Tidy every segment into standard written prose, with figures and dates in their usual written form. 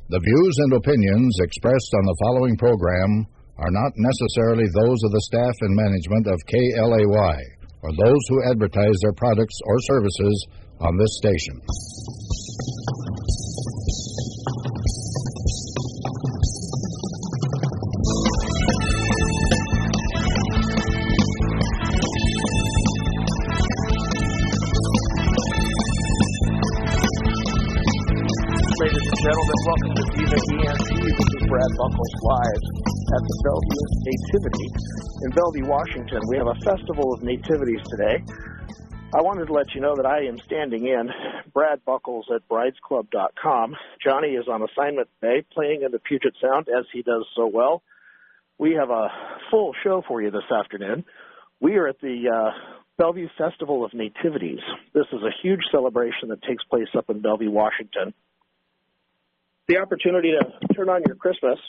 The views and opinions expressed on the following program are not necessarily those of the staff and management of KLAY or those who advertise their products or services on this station. Ladies and gentlemen, welcome to Viva ENT. This is Brad Buckles live at the Bellevue Nativity in Bellevue, Washington. We have a festival of nativities today. I wanted to let you know that I am standing in Brad Buckles at bridesclub.com. Johnny is on assignment today, playing in the Puget Sound, as he does so well. We have a full show for you this afternoon. We are at the Bellevue Festival of Nativities. This is a huge celebration that takes place up in Bellevue, Washington. The opportunity to turn on your Christmas,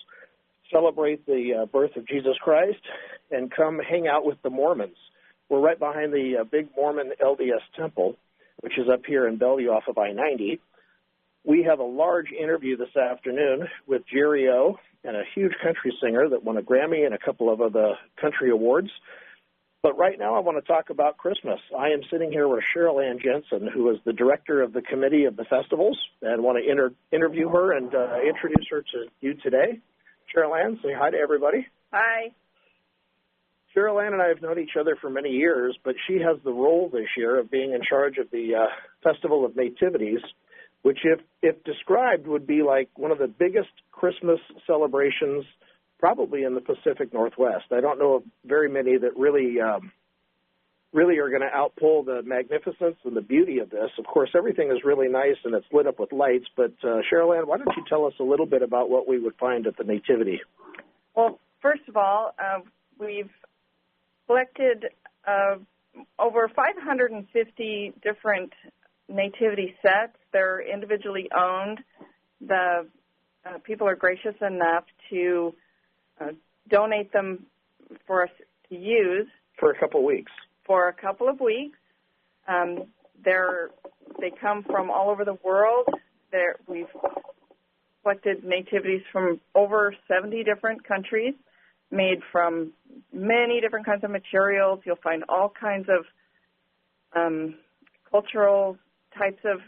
celebrate the birth of Jesus Christ, and come hang out with the Mormons. We're right behind the big Mormon LDS temple, which is up here in Bellevue off of I-90. We have a large interview this afternoon with Jerry O, and a huge country singer that won a Grammy and a couple of other country awards. But right now I want to talk about Christmas. I am sitting here with Cheryl Ann Jensen, who is the director of the committee of the festivals, and want to interview her and introduce her to you today. Cheryl Ann, say hi to everybody. Hi. Cheryl Ann and I have known each other for many years, but she has the role this year of being in charge of the Festival of Nativities, which, if described, would be like one of the biggest Christmas celebrations probably in the Pacific Northwest. I don't know of very many that really are going to outpull the magnificence and the beauty of this. Of course, everything is really nice and it's lit up with lights, but Cheryl Ann, why don't you tell us a little bit about what we would find at the Nativity? Well, first of all, we've collected over 550 different nativity sets. They're individually owned. The people are gracious enough to donate them for us to use. For a couple of weeks. For a couple of weeks. They come from all over the world. We've collected nativities from over 70 different countries, made from many different kinds of materials. You'll find all kinds of cultural types of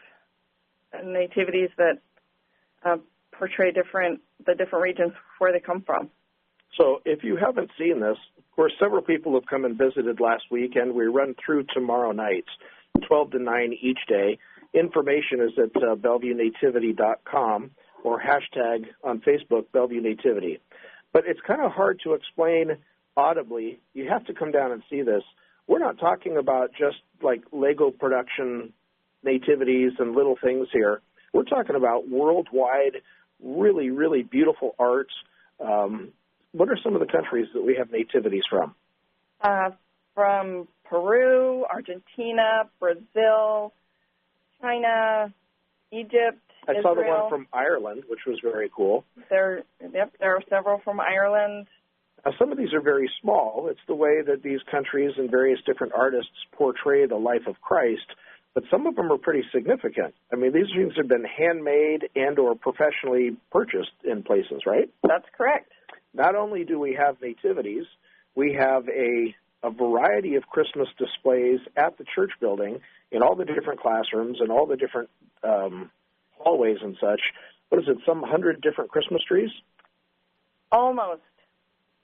nativities that portray the different regions where they come from. So if you haven't seen this, of course, several people have come and visited last week, and we run through tomorrow nights, 12 to 9 each day. Information is at BellevueNativity.com or hashtag on Facebook, Bellevue Nativity. But it's kind of hard to explain audibly. You have to come down and see this. We're not talking about just like Lego production nativities and little things here. We're talking about worldwide, really, really beautiful arts. What are some of the countries that we have nativities from? From Peru, Argentina, Brazil, China, Egypt, I Israel. saw the one from Ireland, which was very cool. There are several from Ireland. Now, some of these are very small. It's the way that these countries and various different artists portray the life of Christ, but some of them are pretty significant. I mean, these things have been handmade and or professionally purchased in places, right? That's correct. Not only do we have nativities, we have a variety of Christmas displays at the church building in all the different classrooms and all the different hallways and such. What is it, some 100 different Christmas trees? Almost.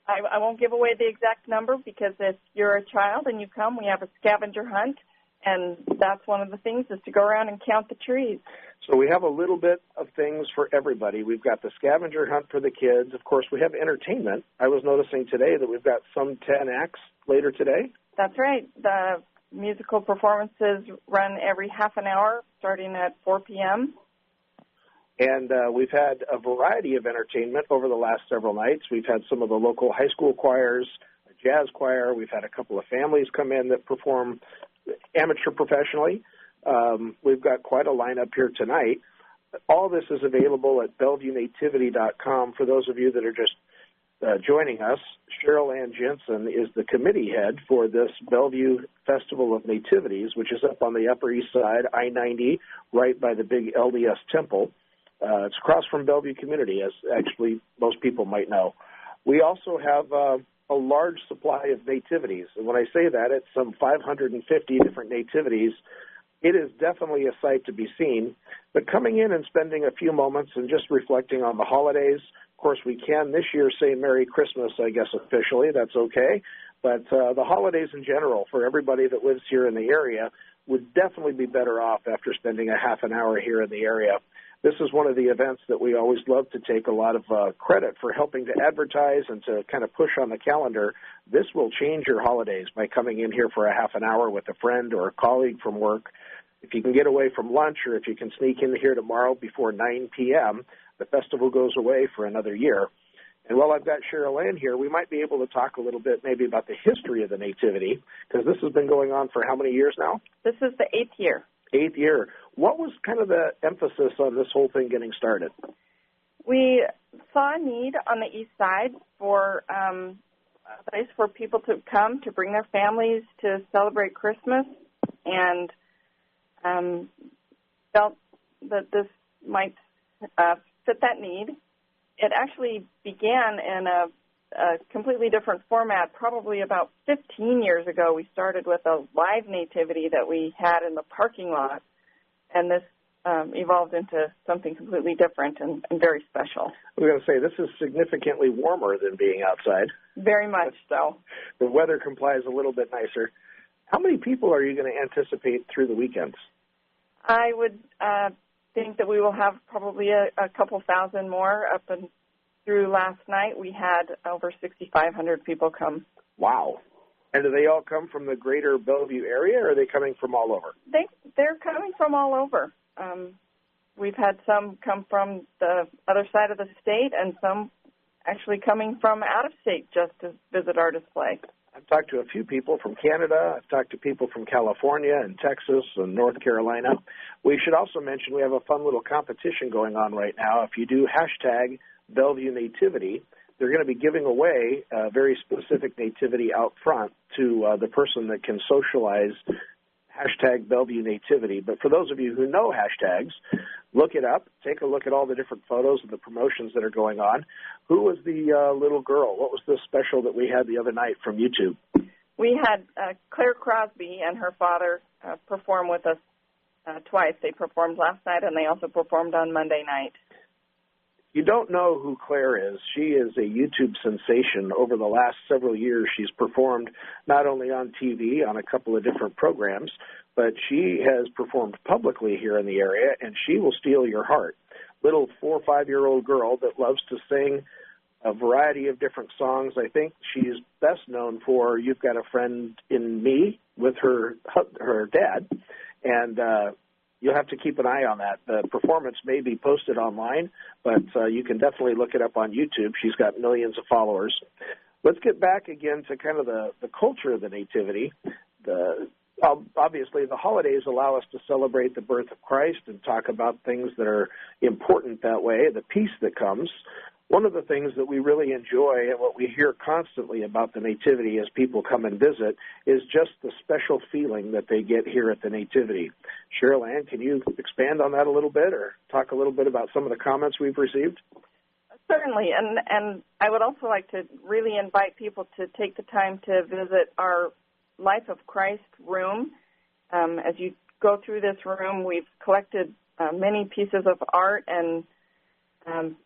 I won't give away the exact number because if you're a child and you come, we have a scavenger hunt, and that's one of the things is to go around and count the trees. So we have a little bit of things for everybody. We've got the scavenger hunt for the kids. Of course, we have entertainment. I was noticing today that we've got some 10 acts later today. That's right. The musical performances run every half an hour starting at 4 p.m. And we've had a variety of entertainment over the last several nights. We've had some of the local high school choirs, a jazz choir. We've had a couple of families come in that perform amateur professionally. We've got quite a lineup here tonight. All this is available at BellevueNativity.com. For those of you that are just joining us, Cheryl Ann Jensen is the committee head for this Bellevue Festival of Nativities, which is up on the Upper East Side, I-90, right by the big LDS temple. It's across from Bellevue Community, as actually most people might know. We also have a large supply of nativities. And when I say that, it's some 550 different nativities. It is definitely a sight to be seen. But coming in and spending a few moments and just reflecting on the holidays, of course, we can this year say Merry Christmas, I guess, officially. That's okay. But the holidays in general, for everybody that lives here in the area, would definitely be better off after spending a half an hour here in the area. This is one of the events that we always love to take a lot of credit for helping to advertise and to kind of push on the calendar. This will change your holidays by coming in here for a half an hour with a friend or a colleague from work. If you can get away from lunch or if you can sneak in here tomorrow before 9 p.m., the festival goes away for another year. And while I've got Cheryl Ann here, we might be able to talk a little bit maybe about the history of the Nativity, because this has been going on for how many years now? This is the 8th year. 8th year. What was kind of the emphasis on this whole thing getting started? We saw a need on the east side for a place for people to come to bring their families to celebrate Christmas, and felt that this might fit that need. It actually began in a completely different format. Probably about 15 years ago, we started with a live nativity that we had in the parking lot, and this evolved into something completely different and very special. I was going to say, this is significantly warmer than being outside. Very much so. The weather complies a little bit nicer. How many people are you going to anticipate through the weekends? I would think that we will have probably a couple thousand more. Up and through last night, we had over 6,500 people come. Wow. And do they all come from the greater Bellevue area, or are they coming from all over? They're coming from all over. We've had some come from the other side of the state and some actually coming from out of state just to visit our display. I've talked to a few people from Canada. I've talked to people from California and Texas and North Carolina. We should also mention we have a fun little competition going on right now. If you do hashtag Bellevue Nativity, they're going to be giving away a very specific nativity out front to the person that can socialize hashtag Bellevue Nativity. But for those of you who know hashtags, look it up. Take a look at all the different photos of the promotions that are going on. Who was the little girl? What was the special that we had the other night from YouTube? We had Claire Crosby and her father perform with us twice. They performed last night, and they also performed on Monday night. You don't know who Claire is. She is a YouTube sensation. Over the last several years, she's performed not only on TV, on a couple of different programs, but she has performed publicly here in the area, and she will steal your heart. Little 4 or 5-year-old girl that loves to sing a variety of different songs. I think she's best known for You've Got a Friend in Me with her dad, and you'll have to keep an eye on that. The performance may be posted online, but you can definitely look it up on YouTube. She's got millions of followers. Let's get back again to kind of the culture of the Nativity. Obviously, the holidays allow us to celebrate the birth of Christ and talk about things that are important that way, the peace that comes. One of the things that we really enjoy and what we hear constantly about the Nativity as people come and visit is just the special feeling that they get here at the Nativity. Cheryl Ann, can you expand on that a little bit or talk a little bit about some of the comments we've received? Certainly, and I would also like to really invite people to take the time to visit our Life of Christ room. As you go through this room, we've collected many pieces of art and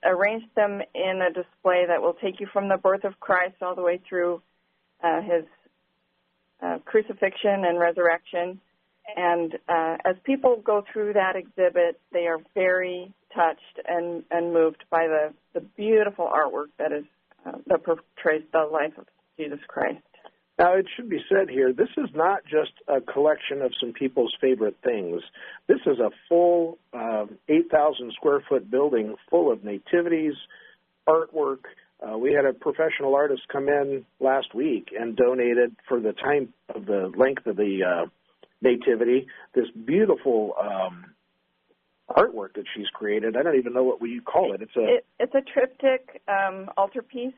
arranged them in a display that will take you from the birth of Christ all the way through his crucifixion and resurrection. And as people go through that exhibit, they are very touched and moved by the beautiful artwork that portrays the life of Jesus Christ. Now, it should be said here, this is not just a collection of some people's favorite things. This is a full 8,000-square-foot building full of nativities, artwork. We had a professional artist come in last week and donated, for the time of the length of the nativity, this beautiful artwork that she's created. I don't even know what you call it. It's a triptych altarpiece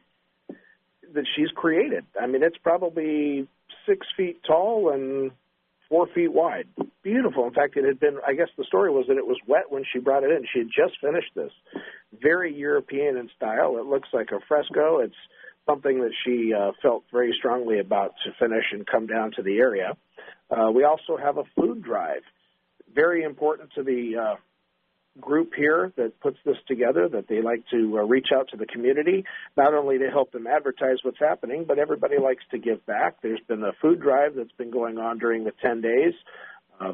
that she's created. I mean, it's probably 6 feet tall and 4 feet wide. Beautiful. In fact, it had been, I guess the story was that it was wet when she brought it in. She had just finished this. Very European in style. It looks like a fresco. It's something that she felt very strongly about to finish and come down to the area. We also have a food drive. Very important to the group here that puts this together, that they like to reach out to the community, not only to help them advertise what's happening, but everybody likes to give back. There's been a food drive that's been going on during the 10 days.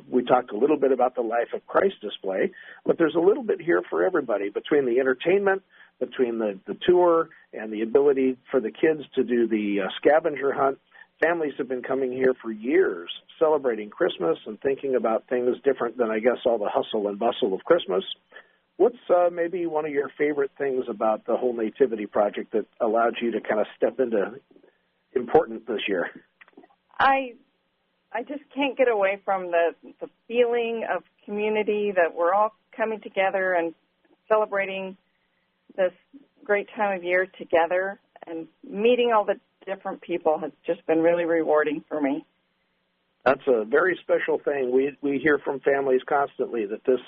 We talked a little bit about the Life of Christ display, but there's a little bit here for everybody, between the entertainment, between the tour, and the ability for the kids to do the scavenger hunt. Families have been coming here for years, celebrating Christmas and thinking about things different than, I guess, all the hustle and bustle of Christmas. What's maybe one of your favorite things about the whole Nativity project that allowed you to kind of step into important this year? I just can't get away from the feeling of community, that we're all coming together and celebrating this great time of year together, and meeting all the different people has just been really rewarding for me. That's a very special thing. We hear from families constantly that this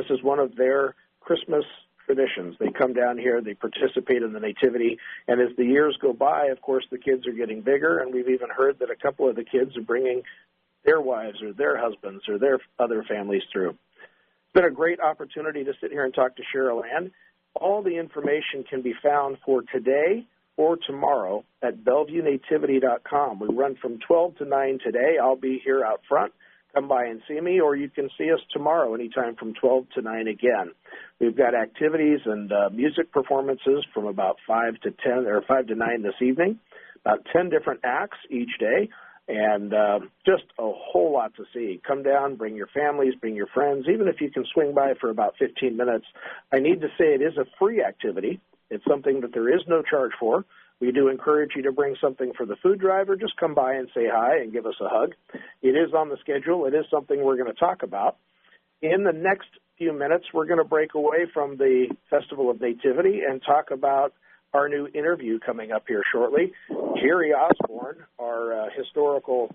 is one of their Christmas traditions. They come down here, they participate in the Nativity, and as the years go by, of course, the kids are getting bigger, and we've even heard that a couple of the kids are bringing their wives or their husbands or their other families through. It's been a great opportunity to sit here and talk to Cheryl Ann. All the information can be found for today or tomorrow at BellevueNativity.com. We run from 12 to 9 today. I'll be here out front. Come by and see me, or you can see us tomorrow anytime from 12 to 9 again. We've got activities and music performances from about 5 to 9 this evening, about 10 different acts each day, and just a whole lot to see. Come down, bring your families, bring your friends, even if you can swing by for about 15 minutes. I need to say it is a free activity. It's something that there is no charge for. We do encourage you to bring something for the food drive, or just come by and say hi and give us a hug. It is on the schedule. It is something we're going to talk about. In the next few minutes, we're going to break away from the Festival of Nativity and talk about our new interview coming up here shortly. Jerry Osborne, our historical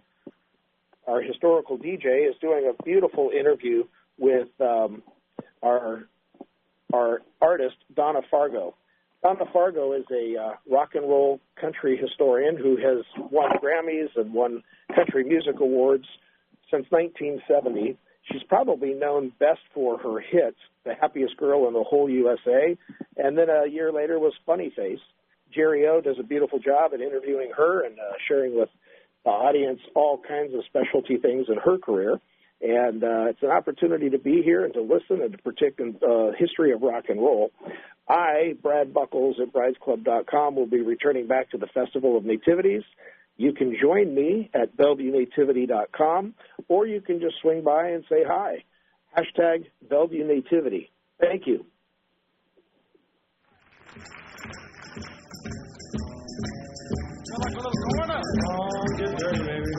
DJ, is doing a beautiful interview with our artist, Donna Fargo. Donna Fargo is a rock and roll country historian who has won Grammys and won country music awards since 1970. She's probably known best for her hits, The Happiest Girl in the Whole USA, and then a year later was Funny Face. Jerry O does a beautiful job at interviewing her and sharing with the audience all kinds of specialty things in her career. And it's an opportunity to be here and to listen and to partake in the history of rock and roll. I, Brad Buckles at bridesclub.com, will be returning back to the Festival of Nativities. You can join me at BellevueNativity.com, or you can just swing by and say hi. Hashtag Bellevue Nativity. Thank you. Like a little corner. Oh, get dirty, baby.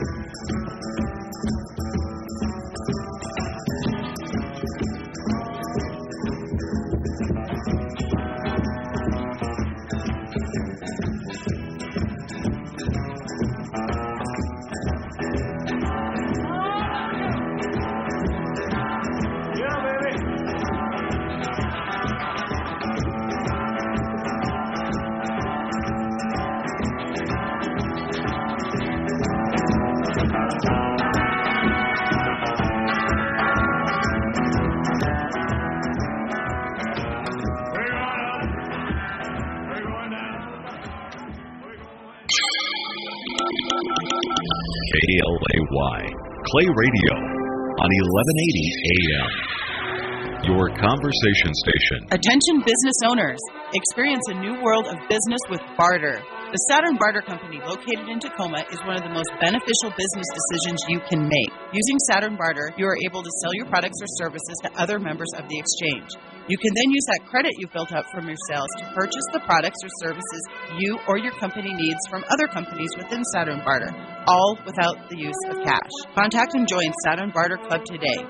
KLAY, Clay Radio, on 1180 AM. Your conversation station. Attention business owners. Experience a new world of business with barter. The Saturn Barter Company, located in Tacoma, is one of the most beneficial business decisions you can make. Using Saturn Barter, you are able to sell your products or services to other members of the exchange. You can then use that credit you built up from your sales to purchase the products or services you or your company needs from other companies within Saturn Barter, all without the use of cash. Contact and join Saturn Barter Club today,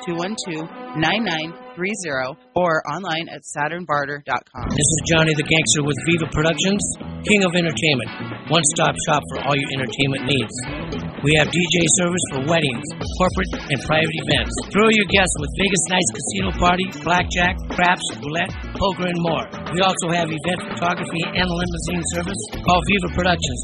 253-212-9930, or online at SaturnBarter.com. This is Johnny the Gangster with Viva Productions, King of Entertainment. One-stop shop for all your entertainment needs. We have DJ service for weddings, corporate, and private events. Thrill your guests with Vegas Nights Casino Party, blackjack, craps, roulette, poker, and more. We also have event photography and limousine service. Call Viva Productions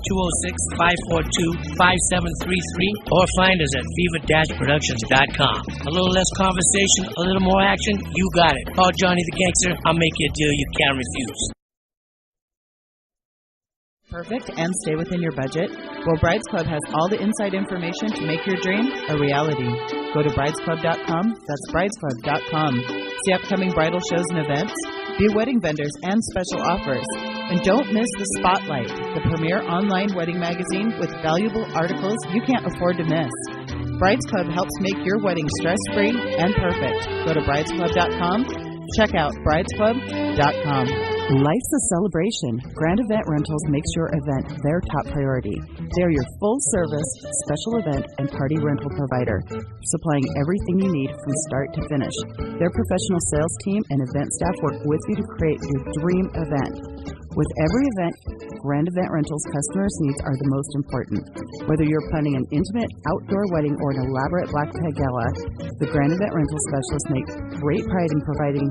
206-542-5733 or find us at viva-productions.com. A little less conversation, a little more action, you got it. Call Johnny the Gangster. I'll make you a deal you can't refuse. Perfect and stay within your budget? Well, Brides Club has all the inside information to make your dream a reality. Go to bridesclub.com. That's bridesclub.com. See upcoming bridal shows and events, view wedding vendors and special offers. And don't miss The Spotlight, the premier online wedding magazine with valuable articles you can't afford to miss. Brides Club helps make your wedding stress-free and perfect. Go to bridesclub.com. Check out bridesclub.com. Life's a celebration. Grand Event Rentals makes your event their top priority. They're your full-service, special event, and party rental provider, supplying everything you need from start to finish. Their professional sales team and event staff work with you to create your dream event. With every event, Grand Event Rentals customers' needs are the most important. Whether you're planning an intimate outdoor wedding or an elaborate black tie gala, the Grand Event Rental specialists make great pride in providing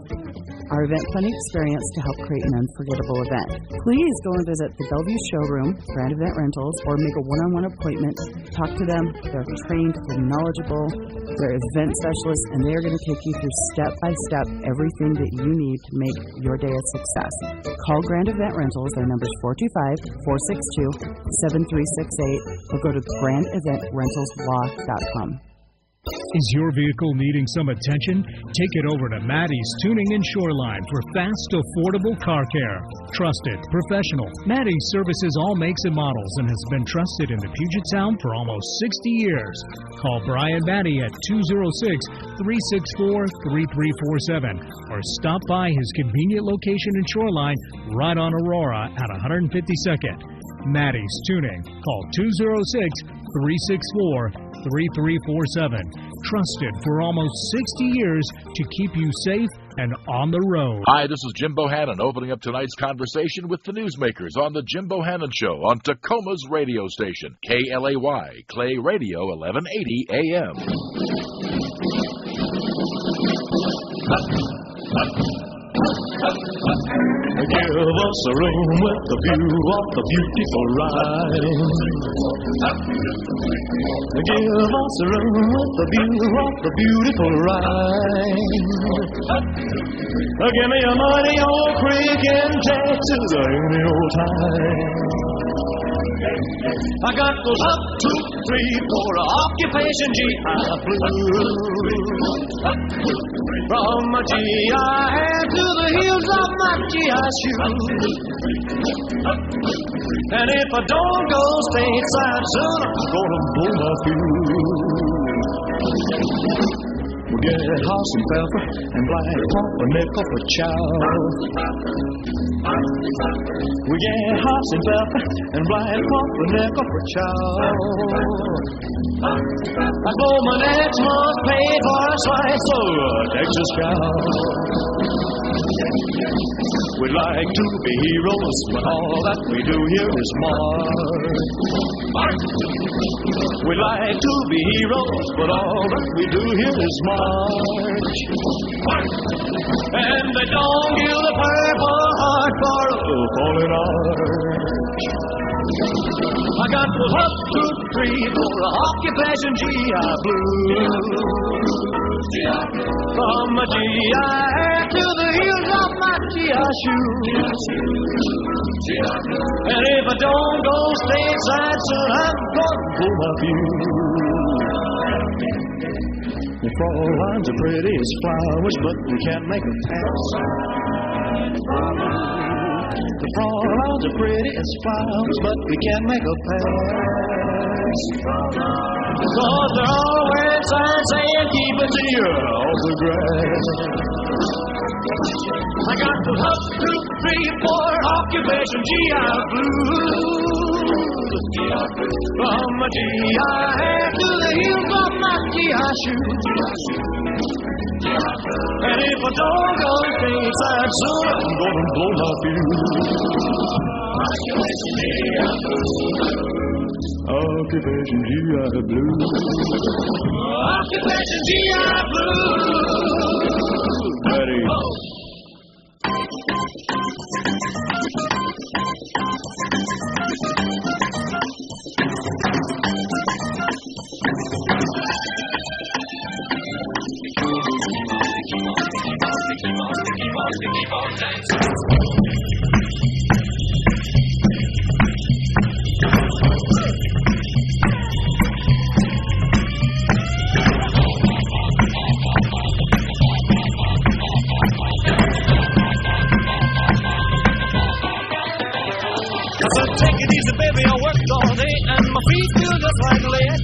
our event planning experience to help create an unforgettable event. Please go and visit the Bellevue showroom, Grand Event Rentals, or make a one-on-one appointment. Talk to them. They're trained, they're knowledgeable, they're event specialists, and they are going to take you through step-by-step everything that you need to make your day a success. Call Grand Event Rentals. Their number is 425-462-7368, or go to grandeventrentalslaw.com. Is your vehicle needing some attention? Take it over to Maddie's Tuning and Shoreline for fast, affordable car care. Trusted, professional. Maddie's services all makes and models and has been trusted in the Puget Sound for almost 60 years. Call Brian Maddie at 206-364-3347 or stop by his convenient location in Shoreline right on Aurora at 152nd. Maddie's Tuning. Call 206-364-3347. Trusted for almost 60 years to keep you safe and on the road. Hi, this is Jim Bohannon opening up tonight's conversation with the newsmakers on the Jim Bohannon Show on Tacoma's radio station, KLAY, Clay Radio, 1180 AM. Give us a room with a view of the beautiful ride. Give us a room with a view of the beautiful ride. Give me a mighty old creek in Texas any old time. I got those 1, 2, 3, 4 occupation GI blues. From my GI hair to the heels of my GI shoes. And if I don't go stateside soon, I'm gonna blow my fuse. We get house and pepper and black pumpernickel for chow. We get house and pepper and black pumpernickel for chow. I blow my next month paid for a slice of Texas cow. We'd like to be heroes, but all that we do here is march. We'd like to be heroes, but all that we do here is march. And they don't give the Purple Heart for a fallen arch. I got the 1, 2, 3, 4 occupation GI blues. From my GI to the heels of my GI shoes. And if I don't go stateside soon, I'm gonna pull my fuse. The fall lines are pretty as flowers, but we can't make a pass. The fall lines are pretty as flowers, but we can't make a pass. Cause they're all wearing signs saying keep it here off the grass. I got the 1, 2, 3, 4 occupation GI blues. From my GI hair to the heels of my GI shoes. And if I don't go stateside soon, I'm gonna blow my fuse. Occupation GI Blues. Occupation GI Blues. Ready. Take it easy, baby, I worked all day and my feet feel just like lead.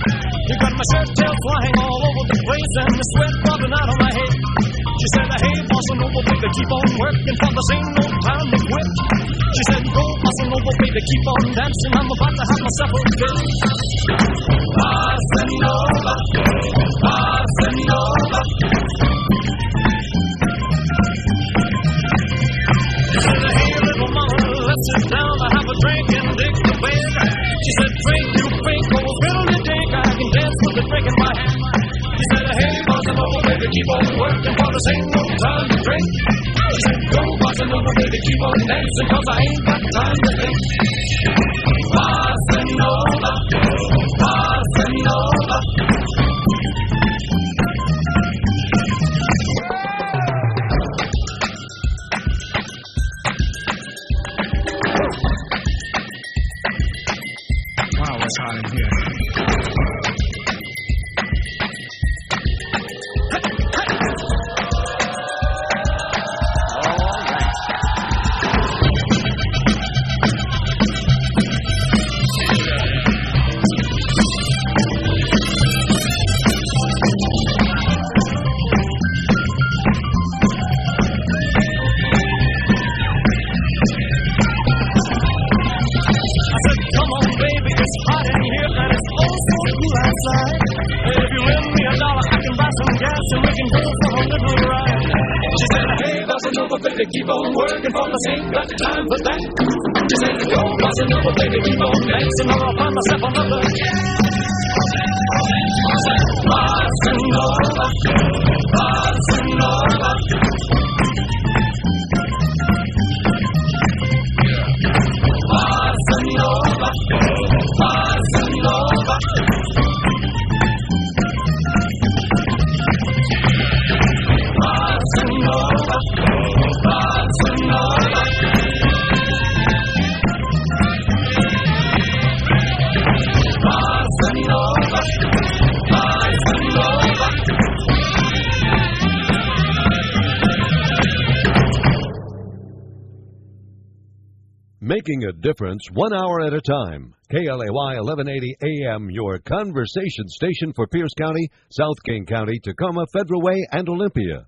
You got my shirt tail flying all over the place and the sweat dropping out of my head. She said, hey, bossa nova, baby, keep on working, for this ain't no time to quit. She said, go, bossa nova, baby, keep on dancing, I'm about to have myself a fit. Bossa nova, bossa nova. She said, hey, little mama, let's sit down, I have a drink and dig the band. She said, drink, you drink, oh, fiddle you drink, I can dance with the drink in my hand. She said, hey, bossa nova, baby, keep on working, for this ain't no time to drink. She said, go, bossa nova, baby, keep on dancing, cause I ain't got time to think. Bossa nova, bossa nova. Wow, it's hot in here. Keep on working for us, ain't got time for that. Just ain't go, bossa nova, baby, keep on dancing, or I'll find myself another. Bossa nova, bossa nova. Bossa nova, bossa nova. Bossa nova. Making a difference 1 hour at a time. KLAY 1180 AM, your conversation station for Pierce County, South King County, Tacoma, Federal Way, and Olympia.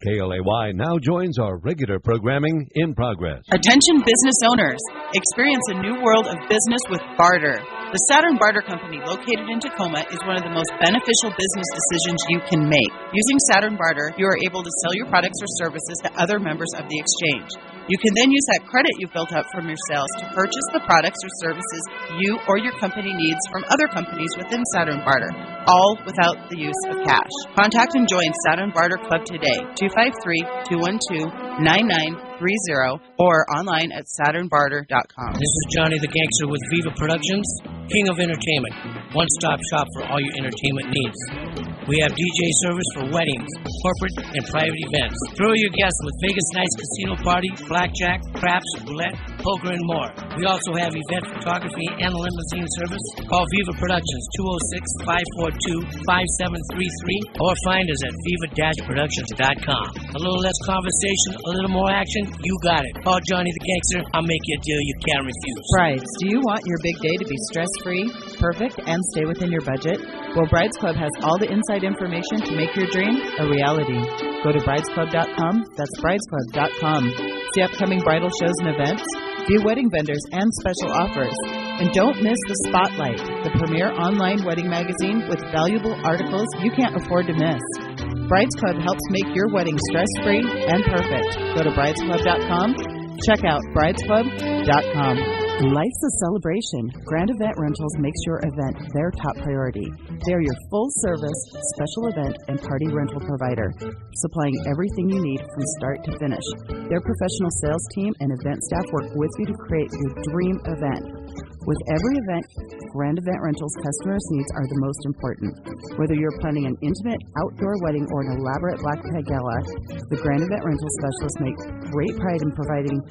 KLAY now joins our regular programming in progress. Attention business owners. Experience a new world of business with barter. The Saturn Barter Company, located in Tacoma, is one of the most beneficial business decisions you can make. Using Saturn Barter, you are able to sell your products or services to other members of the exchange. You can then use that credit you've built up from your sales to purchase the products or services you or your company needs from other companies within Saturn Barter, all without the use of cash. Contact and join Saturn Barter Club today, 253-212-9930, or online at SaturnBarter.com. This is Johnny the Gangster with Viva Productions, King of Entertainment, one-stop shop for all your entertainment needs. We have DJ service for weddings, corporate, and private events. Thrill your guests with Vegas Nights Casino Party, blackjack, craps, roulette, poker, and more. We also have event photography and limousine service. Call Viva Productions, 206-542-5733, or find us at viva-productions.com. A little less conversation, a little more action, you got it. Call Johnny the Gangster. I'll make you a deal you can't refuse. Brides, do you want your big day to be stress-free, perfect, and stay within your budget? Well, Brides Club has all the inside information to make your dream a reality. Go to bridesclub.com. That's bridesclub.com. See upcoming bridal shows and events, view wedding vendors and special offers. And don't miss The Spotlight, the premier online wedding magazine with valuable articles you can't afford to miss. Brides Club helps make your wedding stress-free and perfect. Go to bridesclub.com. Check out bridesclub.com. Life's a celebration. Grand Event Rentals makes your event their top priority. They are your full-service, special event, and party rental provider, supplying everything you need from start to finish. Their professional sales team and event staff work with you to create your dream event. With every event, Grand Event Rentals customers' needs are the most important. Whether you're planning an intimate outdoor wedding or an elaborate black tie gala, the Grand Event Rental specialists make great pride in providing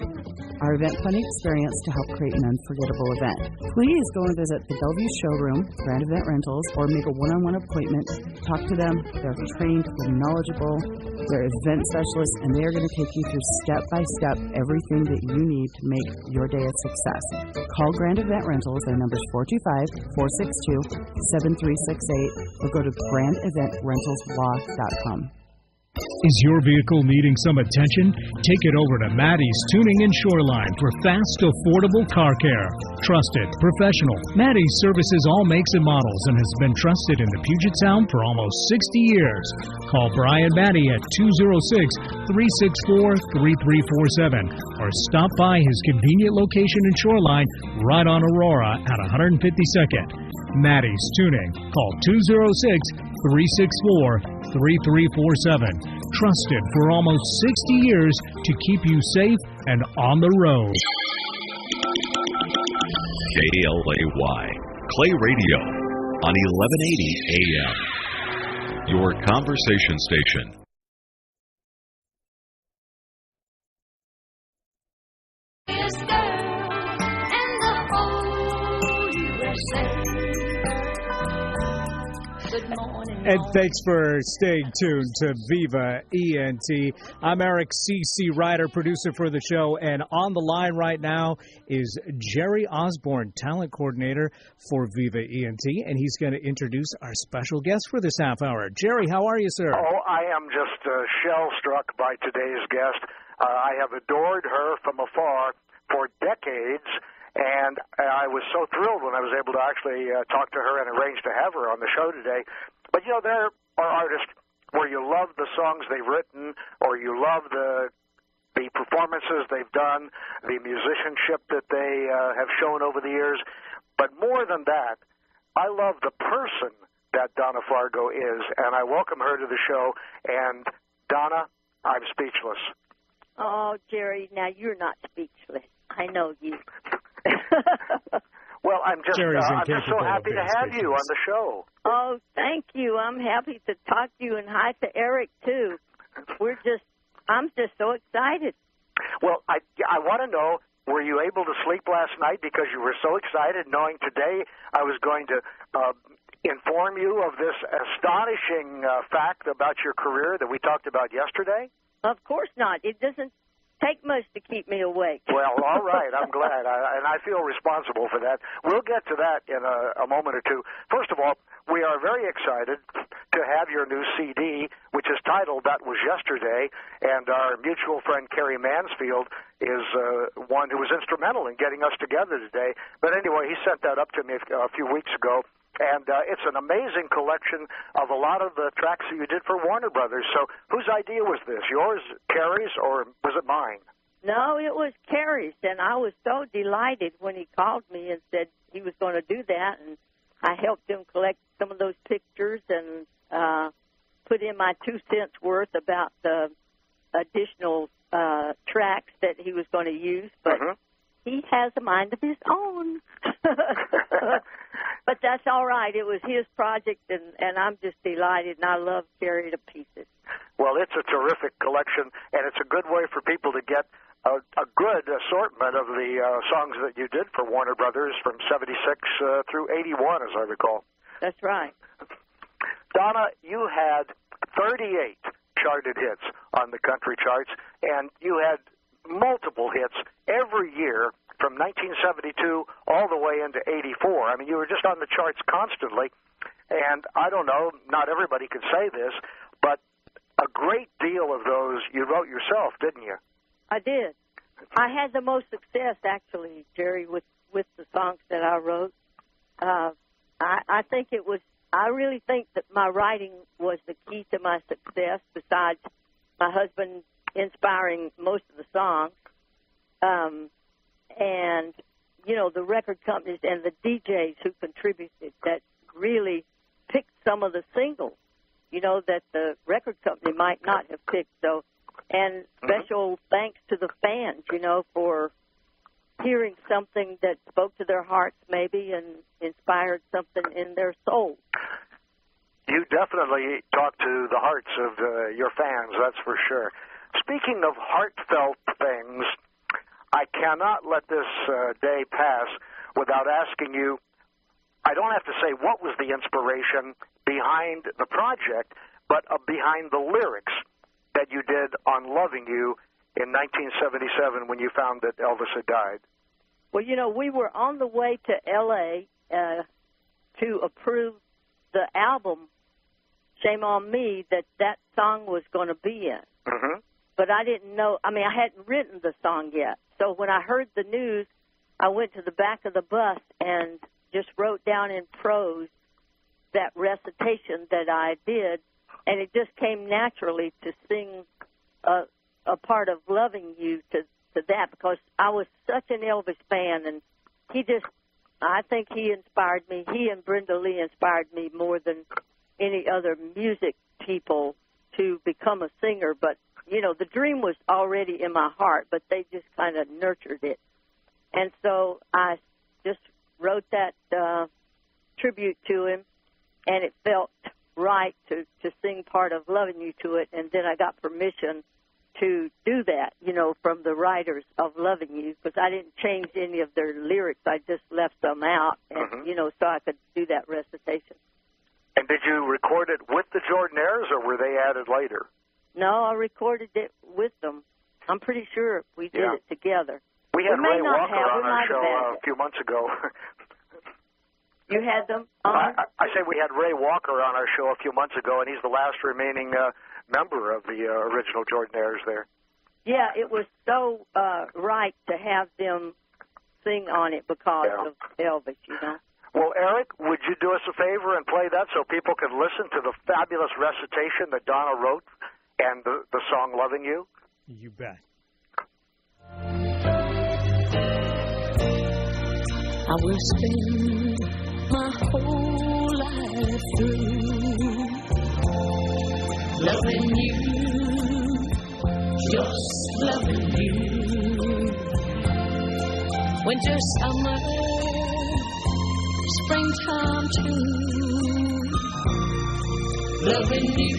our event planning experience to help create an unforgettable event. Please go and visit the Bellevue showroom, Grand Event Rentals, or make a one-on-one appointment. Talk to them. They're trained, they're knowledgeable, they're event specialists, and they are going to take you through step-by-step everything that you need to make your day a success. Call Grand Event Rentals. Their number is 425-462-7368, or go to grandeventrentalslaw.com. Is your vehicle needing some attention? Take it over to Maddie's Tuning and Shoreline for fast, affordable car care. Trusted, professional. Maddie's services all makes and models and has been trusted in the Puget Sound for almost 60 years. Call Brian Maddie at 206-364-3347 or stop by his convenient location in Shoreline right on Aurora at 152nd. Maddie's Tuning. Call 206-364-3347. Trusted for almost 60 years to keep you safe and on the road. KLAY, Clay Radio, on 1180 AM. Your conversation station. And thanks for staying tuned to Viva ENT. I'm Eric C.C. Ryder, producer for the show, and on the line right now is Jerry Osborne, talent coordinator for Viva ENT, and he's going to introduce our special guest for this half hour. Jerry, how are you, sir? Oh, I am just shell-struck by today's guest. I have adored her from afar for decades, and I was so thrilled when I was able to actually talk to her and arrange to have her on the show today. But, you know, there are artists where you love the songs they've written or you love the performances they've done, the musicianship that they have shown over the years. But more than that, I love the person that Donna Fargo is, and I welcome her to the show. And, Donna, I'm speechless. Oh, Jerry, now you're not speechless. I know you. Well, I'm just so happy to have you on the show. Oh, thank you. I'm happy to talk to you, and hi to Eric, too. I'm just so excited. Well, I want to know, were you able to sleep last night because you were so excited knowing today I was going to inform you of this astonishing fact about your career that we talked about yesterday? Of course not. It doesn't take much to keep me awake. Well, all right. I'm glad. And I feel responsible for that. We'll get to that in a moment or two. First of all, we are very excited to have your new CD, which is titled That Was Yesterday, and our mutual friend Kerry Mansfield is one who was instrumental in getting us together today. But anyway, he sent that up to me a few weeks ago. And it's an amazing collection of a lot of the tracks that you did for Warner Brothers. So whose idea was this? Yours, Kerry's, or was it mine? No, it was Kerry's, and I was so delighted when he called me and said he was going to do that, and I helped him collect some of those pictures and put in my 2 cents worth about the additional tracks that he was going to use, but he has a mind of his own. But that's all right. It was his project, and I'm just delighted, and I love Kerry to pieces. Well, it's a terrific collection, and it's a good way for people to get a good assortment of the songs that you did for Warner Brothers from 76 through 81, as I recall. That's right. Donna, you had 38 charted hits on the country charts, and you had multiple hits every year from 1972 all the way into 84. I mean, you were just on the charts constantly, and I don't know, not everybody could say this, but a great deal of those you wrote yourself, didn't you? I did. I had the most success, actually, Jerry, with the songs that I wrote. I think it was, I really think that my writing was the key to my success, besides my husband inspiring most of the songs. And, the record companies and the DJs who contributed that really picked some of the singles, that the record company might not have picked. So, and special thanks to the fans, for hearing something that spoke to their hearts maybe and inspired something in their soul. You definitely talk to the hearts of your fans, that's for sure. Speaking of heartfelt things, I cannot let this day pass without asking you, I don't have to say what was the inspiration behind the project, but behind the lyrics that you did on Loving You in 1977 when you found that Elvis had died. Well, we were on the way to L.A. To approve the album, Shame on Me, that song was going to be in. Mm-hmm. But I didn't know, I hadn't written the song yet. So when I heard the news, I went to the back of the bus and just wrote down in prose that recitation that I did, and it just came naturally to sing a part of Loving You to that, because I was such an Elvis fan, and I think he inspired me. He and Brenda Lee inspired me more than any other music people to become a singer. But, the dream was already in my heart, but they just kind of nurtured it. And so I just wrote that tribute to him, and it felt right to sing part of Loving You to it. And then I got permission to do that, from the writers of Loving You, because I didn't change any of their lyrics. I just left them out, and, so I could do that recitation. And did you record it with the Jordanaires, or were they added later? No, I recorded it with them. I'm pretty sure we did it together. We had Ray Walker on our show a few months ago. You had them on? I say we had Ray Walker on our show a few months ago, and he's the last remaining member of the original Jordanaires there. Yeah, it was so right to have them sing on it because of Elvis, Well, Eric, would you do us a favor and play that so people can listen to the fabulous recitation that Donna wrote and the song Loving You? You bet. I will spend my whole life through loving you, just loving you. Winter, summer, springtime too. Loving you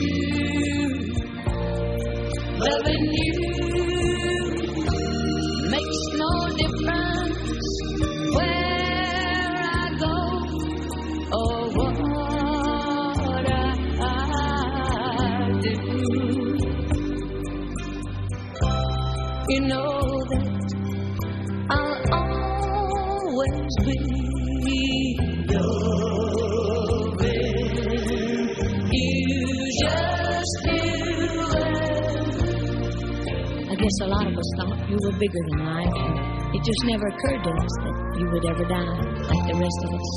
makes no difference where I go or what I do. You know that I'll always be loving you, just you. I guess a lot of us thought you were bigger than life, and it just never occurred to us that you would ever die like the rest of us.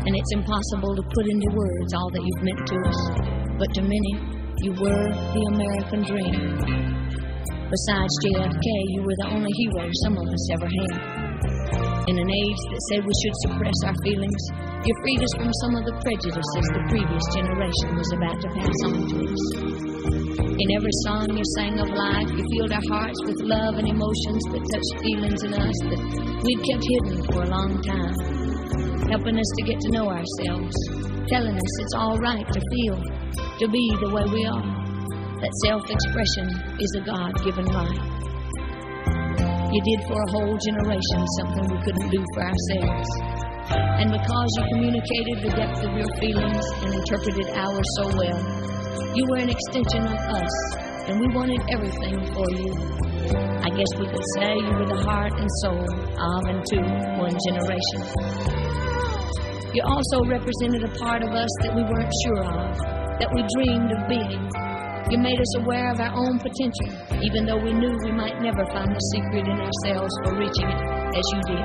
And it's impossible to put into words all that you've meant to us, but to many, you were the American dream. Besides JFK, you were the only hero some of us ever had. In an age that said we should suppress our feelings, you freed us from some of the prejudices the previous generation was about to pass on to us. In every song you sang of life, you filled our hearts with love and emotions that touched feelings in us that we'd kept hidden for a long time, helping us to get to know ourselves, telling us it's all right to feel, to be the way we are, that self-expression is a God-given right. You did for a whole generation something we couldn't do for ourselves. And because you communicated the depth of your feelings and interpreted ours so well, you were an extension of us, and we wanted everything for you. I guess we could say you were the heart and soul of and to one generation. You also represented a part of us that we weren't sure of, that we dreamed of being. You made us aware of our own potential, even though we knew we might never find the secret in ourselves for reaching it as you did.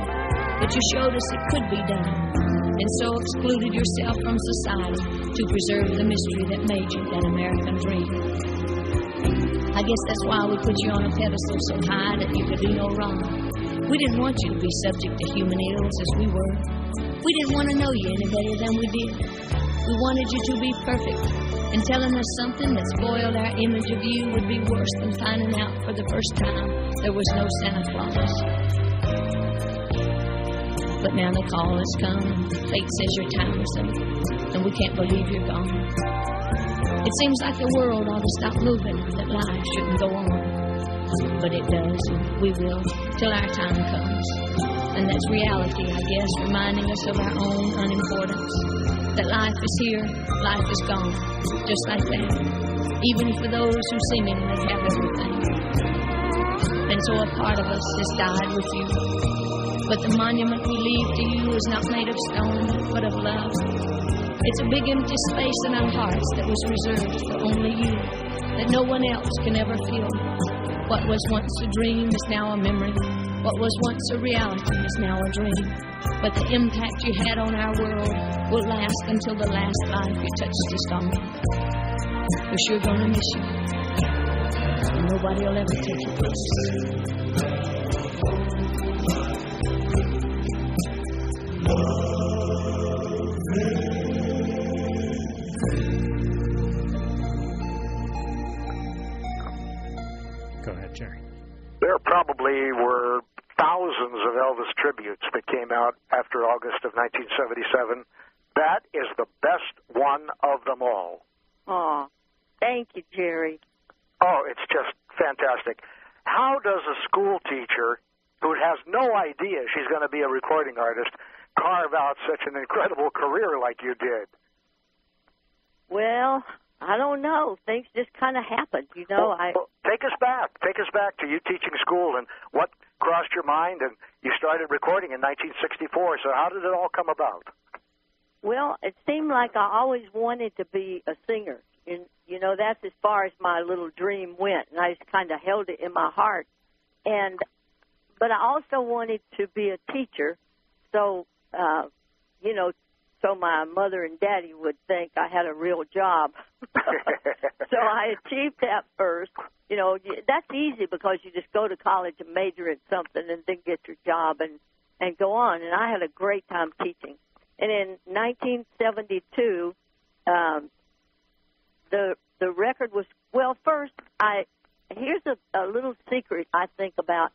But you showed us it could be done, and so excluded yourself from society to preserve the mystery that made you that American dream. I guess that's why we put you on a pedestal so high that you could do no wrong. We didn't want you to be subject to human ills as we were. We didn't want to know you any better than we did. We wanted you to be perfect, and telling us something that spoiled our image of you would be worse than finding out for the first time there was no Santa Claus. But now the call has come, and fate says your time is up, and we can't believe you're gone. It seems like the world ought to stop moving, that life shouldn't go on. But it does, and we will, till our time comes. And that's reality, I guess, reminding us of our own unimportance. That life is here, life is gone, just like that. Even for those who seemingly have everything. And so a part of us has died with you. But the monument we leave to you is not made of stone, but of love. It's a big empty space in our hearts that was reserved for only you, that no one else can ever feel. What was once a dream is now a memory. What was once a reality is now a dream. But the impact you had on our world will last until the last life you touched is gone. We're sure gonna miss you, and nobody will ever take your place. Go ahead, Jerry. There probably were thousands of Elvis tributes that came out after August of 1977. That is the best one of them all. Oh, thank you, Jerry. Oh, it's just fantastic. How does a school teacher who has no idea she's going to be a recording artist carve out such an incredible career like you did? Well, I don't know. Things just kind of happened, you know. Well, take us back. Take us back to you teaching school and what crossed your mind, and you started recording in 1964. So how did it all come about? Well, it seemed like I always wanted to be a singer. And, you know, that's as far as my little dream went, and I just kind of held it in my heart. But I also wanted to be a teacher, so, you know, so my mother and daddy would think I had a real job. So I achieved that first. You know, that's easy because you just go to college and major in something and then get your job and go on. And I had a great time teaching. And in 1972, the record was, well, first, here's a little secret, I think, about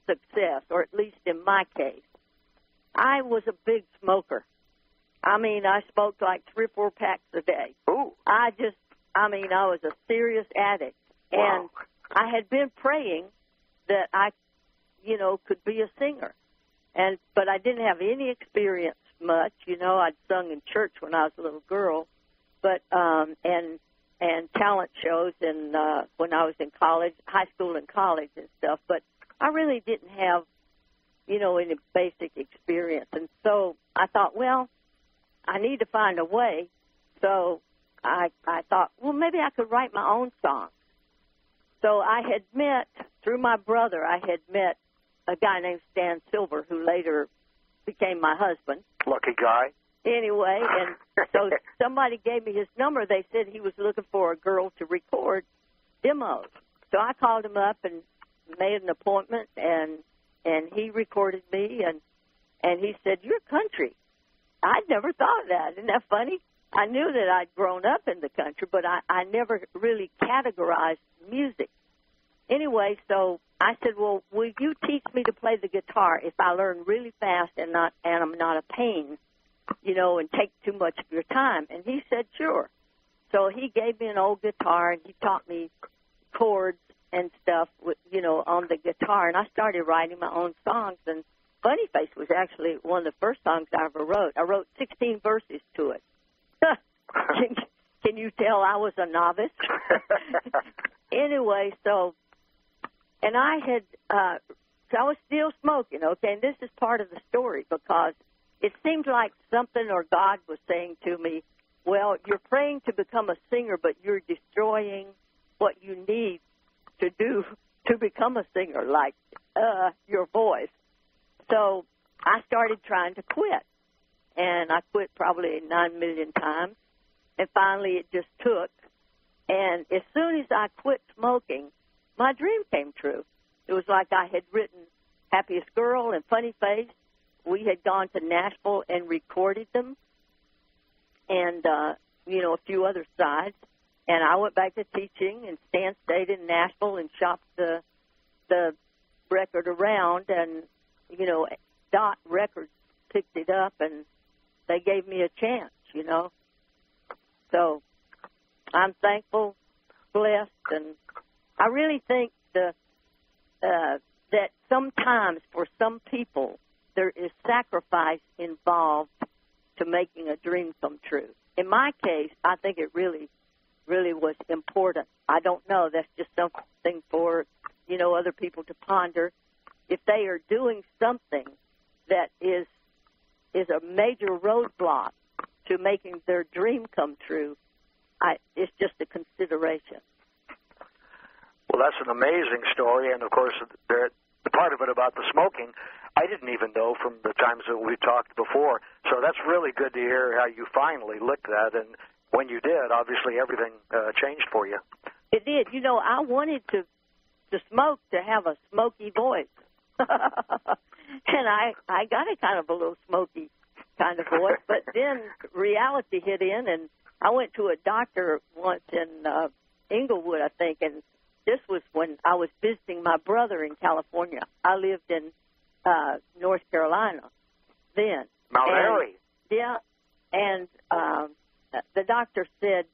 success, or at least in my case. I was a big smoker. I mean, I smoked like 3 or 4 packs a day. Ooh. I was a serious addict. Wow. And I had been praying that I, you know, could be a singer. But I didn't have any experience much. You know, I'd sung in church when I was a little girl, but and talent shows and when I was in college, high school and college and stuff. But I really didn't have, you know, any basic experience. And so I thought, well, I need to find a way. So I thought, well, maybe I could write my own songs. So I had met, through my brother, I had met a guy named Stan Silver, who later became my husband. Lucky guy. Anyway, and so somebody gave me his number. They said he was looking for a girl to record demos. So I called him up and made an appointment, and he recorded me, and he said, "You're country." I'd never thought of that. Isn't that funny? I knew that I'd grown up in the country, but I never really categorized music. Anyway, so I said, well, will you teach me to play the guitar if I learn really fast and I'm not a pain, you know, and take too much of your time? And he said, sure. So he gave me an old guitar, and he taught me chords and stuff, with, you know, on the guitar. And I started writing my own songs, and Funny Face was actually one of the first songs I ever wrote. I wrote 16 verses to it. Can you tell I was a novice? Anyway, so, and I had, so I was still smoking, okay, and this is part of the story because it seemed like something or God was saying to me, well, you're praying to become a singer, but you're destroying what you need to do to become a singer, like your voice. So I started trying to quit, and I quit probably 9 million times, and finally it just took. And as soon as I quit smoking, my dream came true. It was like I had written Happiest Girl and Funny Face. We had gone to Nashville and recorded them, and, a few other sides. And I went back to teaching, and Stan stayed in Nashville and shopped the record around, and, Dot Records picked it up, and they gave me a chance, So I'm thankful, blessed, and I really think that sometimes for some people there is sacrifice involved to making a dream come true. In my case, I think it really was important. I don't know. That's just something for, other people to ponder. If they are doing something that is a major roadblock to making their dream come true, it's just a consideration. Well, that's an amazing story, and of course, the part of it about the smoking, I didn't even know from the times that we talked before. So that's really good to hear how you finally licked that, and when you did, obviously everything changed for you. It did. I wanted to smoke to have a smoky voice, and I got a kind of a little smoky kind of voice, but then reality hit in, and I went to a doctor once in Inglewood, I think, and this was when I was visiting my brother in California. I lived in North Carolina then. Mount Airy. Yeah, and the doctor said,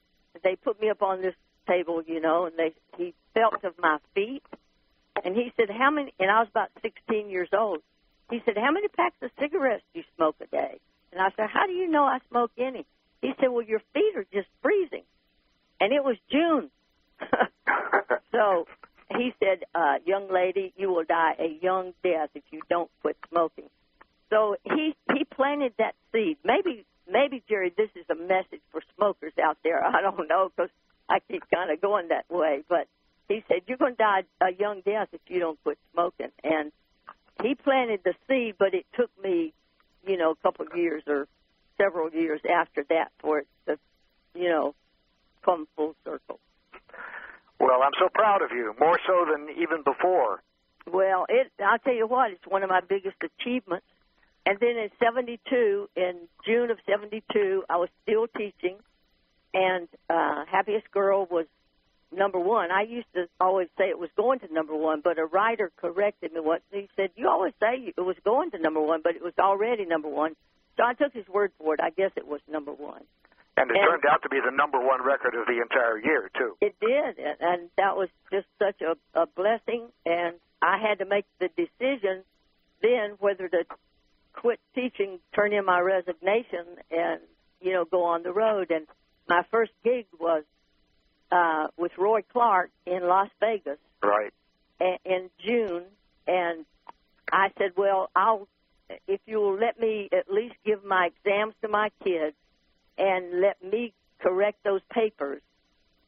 they put me up on this table, and he felt of my feet, and he said, how many, and I was about 16 years old. He said, how many packs of cigarettes do you smoke a day? And I said, how do you know I smoke any? He said, well, your feet are just freezing. And it was June. So he said, young lady, you will die a young death if you don't quit smoking. So he planted that seed. Maybe, Jerry, this is a message for smokers out there. I don't know, because I keep kind of going that way. But he said, you're going to die a young death if you don't quit smoking. And he planted the seed, but it took me, a couple of years or several years after that for it to, come full circle. Well, I'm so proud of you, more so than even before. Well, I'll tell you what, it's one of my biggest achievements. And then in June of 72, I was still teaching, and Happiest Girl was number one. I used to always say it was going to number one, but a writer corrected me once. He said, you always say it was going to number one, but it was already number one. So I took his word for it. I guess it was number one. And it turned out to be the number one record of the entire year, too. It did, and that was just such a blessing, and I had to make the decision then whether to quit teaching, turn in my resignation, and, go on the road. And my first gig was with Roy Clark in Las Vegas. Right. In June, and I said, well, if you will let me at least give my exams to my kids and let me correct those papers,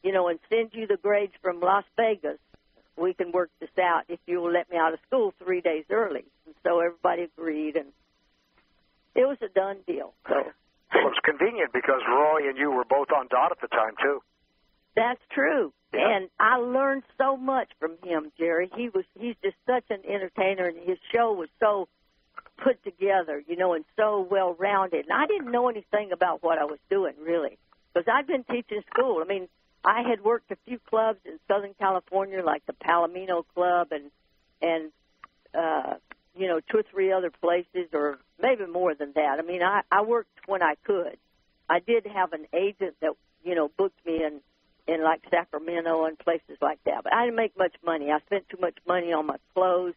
and send you the grades from Las Vegas, we can work this out if you will let me out of school 3 days early. And so everybody agreed, and it was a done deal. So well, it's convenient because Roy and you were both on Dot at the time, too. That's true. Yeah. And I learned so much from him, Jerry. He's just such an entertainer, and his show was so put together, and so well-rounded. And I didn't know anything about what I was doing, really, because I'd been teaching school. I mean, I had worked a few clubs in Southern California, like the Palomino Club and 2 or 3 other places, or maybe more than that. I mean, I worked when I could. I did have an agent that, booked me in like Sacramento and places like that. But I didn't make much money. I spent too much money on my clothes.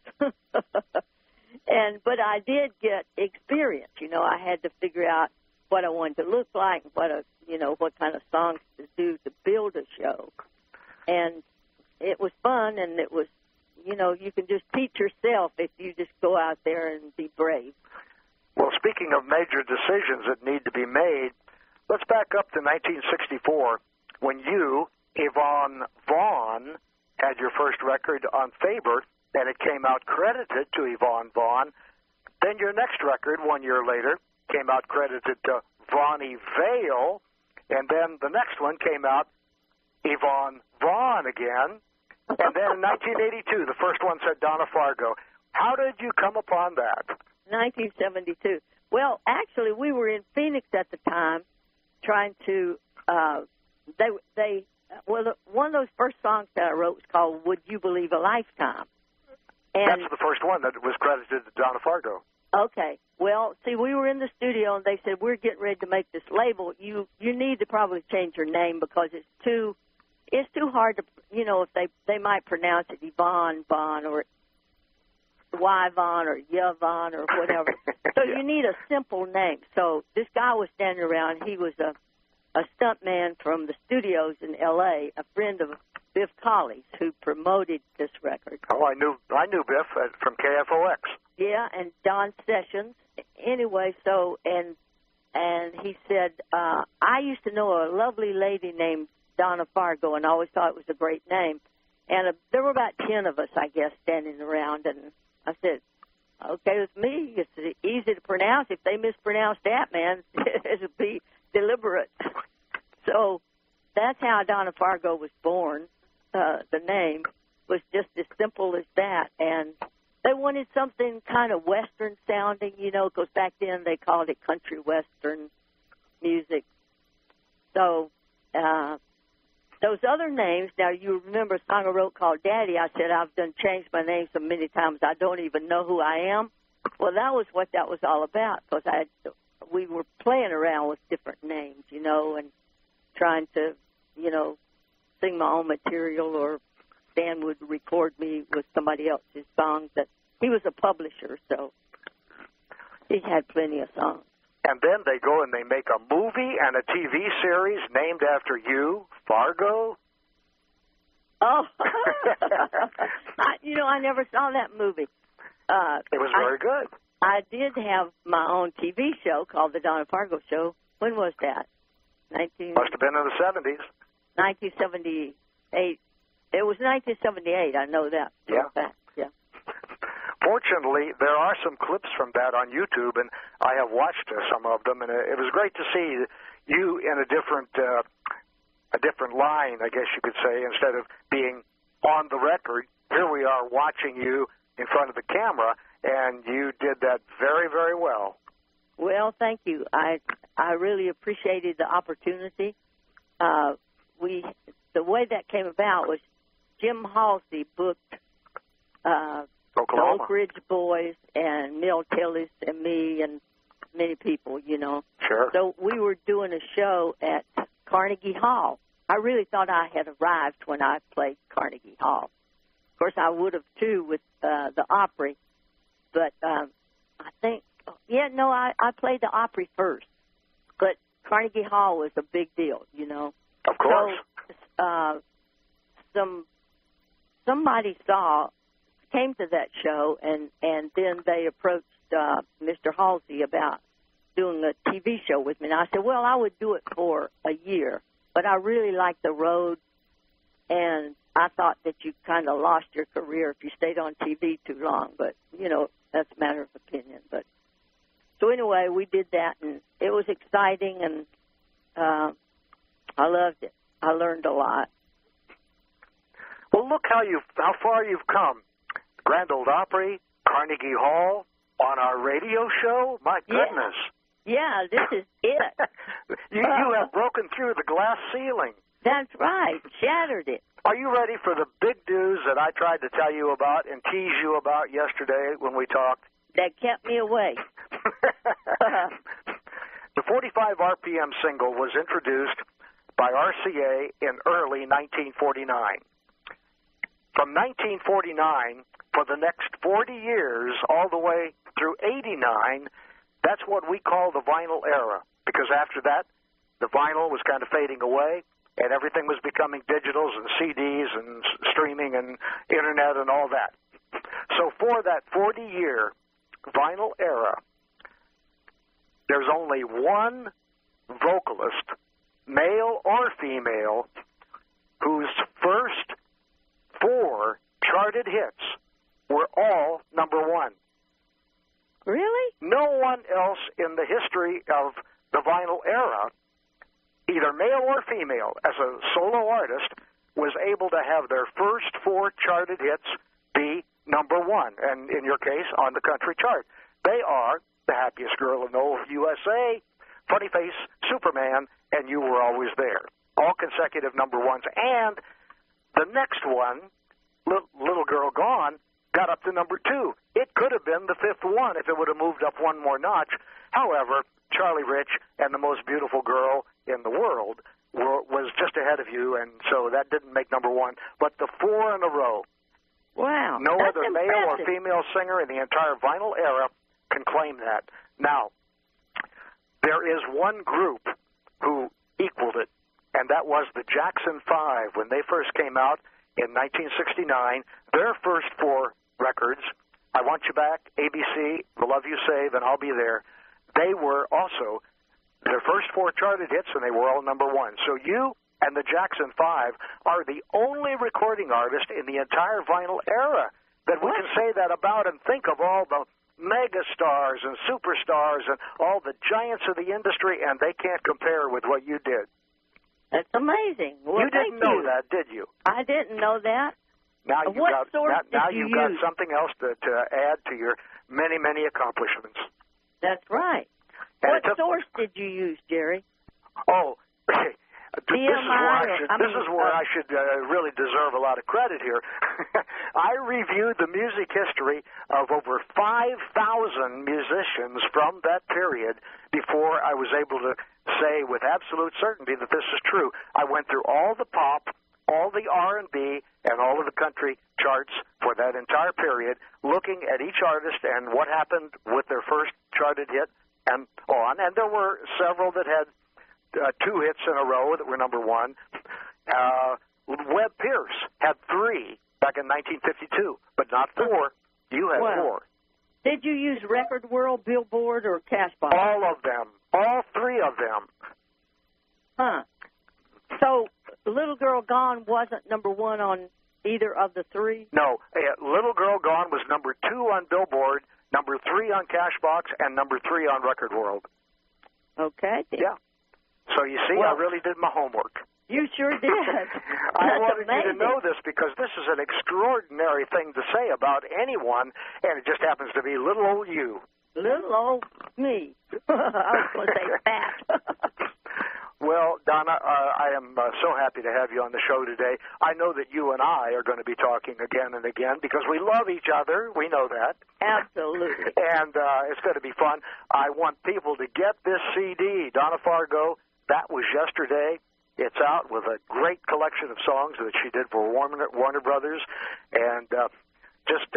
But I did get experience. I had to figure out what I wanted to look like, what kind of songs to do to build a show. And it was fun, and it was, you can just teach yourself if you just go out there and be brave. Well, speaking of major decisions that need to be made, let's back up to 1964 when you, Yvonne Vaughn, had your first record on Faber, and it came out credited to Yvonne Vaughn. Then your next record, 1 year later, came out credited to Vonnie Vale, and then the next one came out Yvonne Vaughn again. And then in 1982, the first one said Donna Fargo. How did you come upon that? 1972. Well, actually, we were in Phoenix at the time, trying to. One of those first songs that I wrote was called "Would You Believe a Lifetime?" And that's the first one that was credited to Donna Fargo. Okay. Well, see, we were in the studio, and they said, we're getting ready to make this label. You need to probably change your name because it's too hard to, if they might pronounce it Yvonne Von or Yvonne or Yvonne or whatever. So you need a simple name. So this guy was standing around. He was a stunt man from the studios in L.A., a friend of Biff Colley's who promoted this record. Oh, I knew Biff from KFOX. Yeah, and Don Sessions. Anyway, so and he said, I used to know a lovely lady named Donna Fargo, and I always thought it was a great name. And there were about 10 of us, I guess, standing around, and I said, okay with me. It's easy to pronounce. If they mispronounce that, man, it'll be deliberate. So that's how Donna Fargo was born. The name was just as simple as that, and they wanted something kind of Western sounding, because back then they called it country Western music. So those other names, now you remember a song I wrote called Daddy. I said I've done changed my name so many times I don't even know who I am. Well, that was what that was all about, because we were playing around with different names, and trying to, sing my own material, or Dan would record me with somebody else's songs. That he was a publisher, so he had plenty of songs. And then they go and they make a movie and a TV series named after you, Fargo. Oh, I never saw that movie. It was very good. I did have my own TV show called The Donna Fargo Show. When was that? Must have been in the 70s. 1978. It was 1978. I know that. Yeah. Yeah. Fortunately, there are some clips from that on YouTube, and I have watched some of them, and it was great to see you in a different line, I guess you could say, instead of being on the record. Here we are watching you in front of the camera, and you did that very, very well. Well, thank you. I really appreciated the opportunity. The way that came about was Jim Halsey booked the Oak Ridge Boys and Mill Tillis and me and many people, Sure. So we were doing a show at Carnegie Hall. I really thought I had arrived when I played Carnegie Hall. Of course, I would have, too, with the Opry. But I think, I played the Opry first. But Carnegie Hall was a big deal, Of course. So somebody came to that show, and then they approached Mr. Halsey about doing a TV show with me. And I said, well, I would do it for a year, but I really like the road, and I thought that you kind of lost your career if you stayed on TV too long. But, that's a matter of opinion. But so anyway, we did that, and it was exciting, and I loved it. I learned a lot. Well, look how far you've come. Grand Ole Opry, Carnegie Hall, on our radio show. My goodness. Yeah, this is it. You have broken through the glass ceiling. That's right. Shattered it. Are you ready for the big news that I tried to tell you about and tease you about yesterday when we talked? That kept me awake. The 45 RPM single was introduced by RCA in early 1949. From 1949, for the next 40 years, all the way through 89, that's what we call the vinyl era, because after that, the vinyl was kind of fading away, and everything was becoming digitals and CDs and streaming and Internet and all that. So for that 40-year vinyl era, there's only one vocalist, male or female, whose first 4 charted hits were all number 1. Really? No one else in the history of the vinyl era, either male or female, as a solo artist, was able to have their first 4 charted hits be number one, and in your case, on the country chart. They are The Happiest Girl in the Whole USA, Funny Face, Superman, and You Were Always There. All consecutive number ones. And the next one, Little Girl Gone, got up to number 2. It could have been the 5th one if it would have moved up one more notch. However, Charlie Rich and The Most Beautiful Girl in the World was just ahead of you, and so that didn't make number 1. But the 4 in a row. Wow. No that's other impressive. male or female singer in the entire vinyl era can claim that. Now, there is one group who equaled it, and that was the Jackson 5. When they first came out in 1969, their first 4 records, I Want You Back, ABC, The Love You Save, and I'll Be There, they were also their first 4 charted hits, and they were all number 1. So you and the Jackson 5 are the only recording artist in the entire vinyl era that we can say that about, and think of all the mega stars and superstars and all the giants of the industry, and they can't compare with what you did. That's amazing. Well, you didn't know that, did you? I didn't know that. Now you've got you've got something else to add to your many, many accomplishments. That's right. And what source did you use, Jerry? Oh, this is where I should really deserve a lot of credit here. I reviewed the music history of over 5,000 musicians from that period before I was able to say with absolute certainty that this is true. I went through all the pop, all the R&B, and all of the country charts for that entire period, looking at each artist and what happened with their first charted hit and on. And there were several that had 2 hits in a row that were number 1. Webb Pierce had 3 back in 1952, but not 4. You had 4. Did you use Record World, Billboard, or Cashbox? All of them. All 3 of them. Huh. So Little Girl Gone wasn't number 1 on either of the 3? No. Little Girl Gone was number 2 on Billboard, number 3 on Cashbox, and number 3 on Record World. Okay. Yeah. So you see, I really did my homework. You sure did. I wanted you to know this because this is an extraordinary thing to say about anyone, and it just happens to be little old you. Little old me. I was going to say fat. Well, Donna, I am so happy to have you on the show today. I know that you and I are going to be talking again and again because we love each other. We know that. Absolutely. And it's going to be fun. I want people to get this CD, Donna Fargo. That was yesterday. It's out with a great collection of songs that she did for Warner Brothers. And just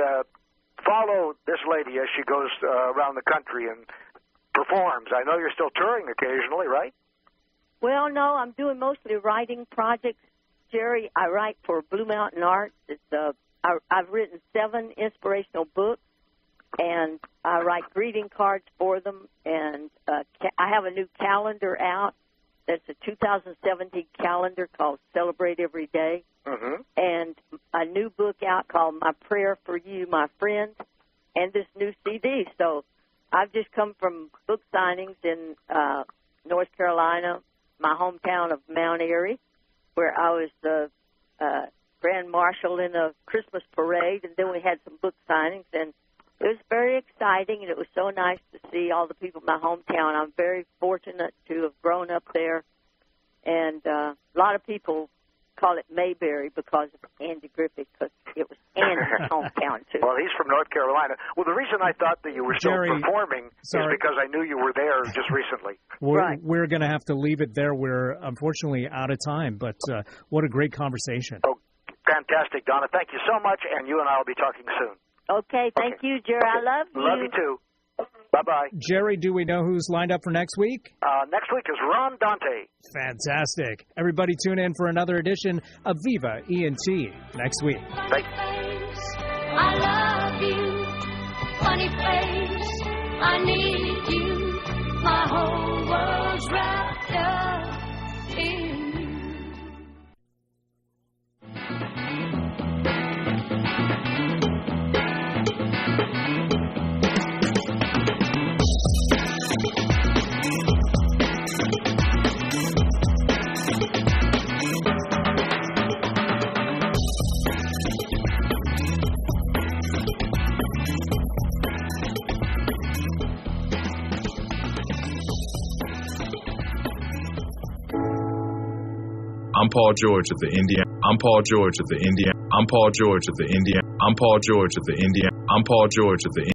follow this lady as she goes around the country and performs. I know you're still touring occasionally, right? Well, no, I'm doing mostly writing projects. Jerry, I write for Blue Mountain Arts. I've written 7 inspirational books, and I write greeting cards for them. And I have a new calendar out. That's a 2017 calendar called Celebrate Every Day. Mm-hmm. And a new book out called My Prayer for You, My Friend, and this new CD. So I've just come from book signings in North Carolina, my hometown of Mount Airy, where I was the Grand Marshal in a Christmas parade, and then we had some book signings, and it was very exciting, and it was so nice to see all the people in my hometown. I'm very fortunate to have grown up there, and a lot of people call it Mayberry because of Andy Griffith, because it was Andy's hometown, too. Well, he's from North Carolina. Well, the reason I thought that you were still performing is because I knew you were there just recently. We're going to have to leave it there. We're unfortunately out of time, but what a great conversation. Oh, fantastic, Donna. Thank you so much, and you and I will be talking soon. Okay, thank you, Jerry. I love you. Love you, too. Bye-bye. Jerry, do we know who's lined up for next week? Next week is Ron Dante. Fantastic. Everybody tune in for another edition of Viva ENT next week. Thank you. I love you. Funny face, I need you. My whole world's wrapped up in you. I'm Paul George at the Indiana. I'm Paul George at the Indiana. I'm Paul George at the Indiana. I'm Paul George at the Indiana. I'm Paul George at the